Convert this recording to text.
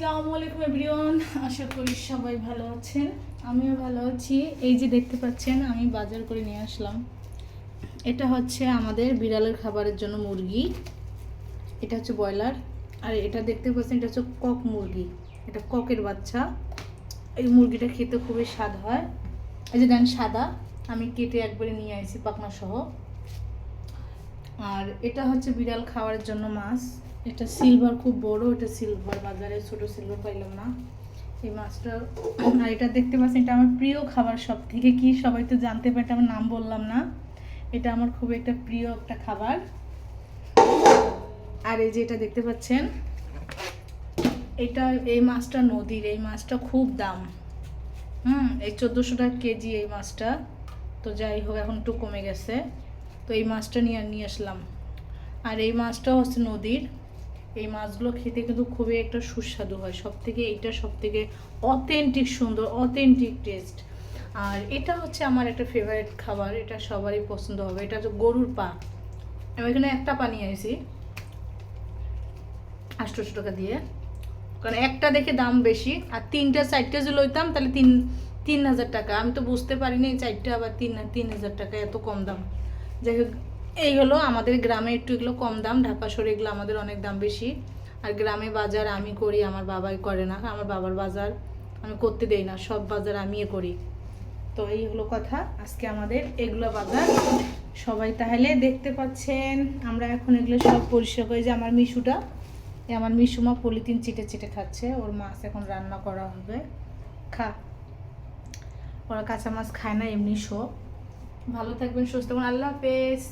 আসসালামু আলাইকুম এভরিওয়ান, আশা করি সবাই ভালো আছেন। আমিও ভালো আছি। এই যে দেখতে পাচ্ছেন আমি বাজার করে নিয়ে আসলাম। এটা হচ্ছে আমাদের বিড়ালের খাবারের জন্য মুরগি, এটা হচ্ছে ব্রয়লার। আর এটা দেখতে পাচ্ছেন এটা হচ্ছে কক মুরগি, এটা ককের বাচ্চা। এই মুরগিটা খেতে খুবই স্বাদ হয়। এই যে দেন সাদা, আমি কেটে একবারে নিয়ে আসি পাখনা সহ। আর এটা হচ্ছে বিড়াল খাওয়ার জন্য মাছ, এটা সিলভার খুব বড়, এটা সিলভার বাজারে ছোট সিলভার পাইলাম না এই মাছটা। আর এটা দেখতে পাচ্ছেন এটা আমার প্রিয় খাবার সব থেকে, কি সবাই তো জানতে পারে, আমার নাম বললাম না। এটা আমার খুব একটা প্রিয় একটা খাবার। আর এই যে এটা দেখতে পাচ্ছেন এটা, এই মাছটা নদীর, এই মাছটা খুব দাম। এই 1400 টাকা কেজি এই মাছটা। তো যাই হোক এখন একটু কমে গেছে, তো এই মাছটা নিয়ে আসলাম। আর এই মাছটা হচ্ছে নদীর, এই মাছগুলো খেতে কিন্তু খুবই একটা সুস্বাদু হয়, সব থেকে এইটা সব থেকে অথেন্টিক সুন্দর, অথেন্টিক টেস্ট। আর এটা হচ্ছে আমার একটা ফেভারিট খাবার, এটা সবারই পছন্দ হবে। এটা হচ্ছে গরুর পা। আমি এখানে একটা পা নিয়ে আসি 800 টাকা দিয়ে, কারণ একটা দেখে দাম বেশি। আর 3টা 4টা যে লইতাম তাহলে 3000 টাকা। আমি তো বুঝতে পারিনি এই 4টা আবার 3000 টাকা, এত কম দাম। যাই হোক, এই হলো আমাদের গ্রামে একটু এগুলো কম দাম, ঢাকা শহরে এগুলো আমাদের অনেক দাম বেশি। আর গ্রামে বাজার আমি করি, আমার বাবাই করে না, আমার বাবার বাজার আমি করতে দেই না, সব বাজার আমিই করি। তো এই হলো কথা, আজকে আমাদের এগুলো বাজার। সবাই তাহলে দেখতে পাচ্ছেন আমরা এখন এগুলো সব পরিষ্কার করে, যে আমার মিশুটা, আমার মিশুমা পলিথিন চিটে চিটে খাচ্ছে, ওর মাছ এখন রান্না করা হবে। খা, ওরা কাঁচা মাছ খায় না, এমনি শো। ভালো থাকবেন, সুস্থ থাকবেন, আল্লাহ হাফেজ।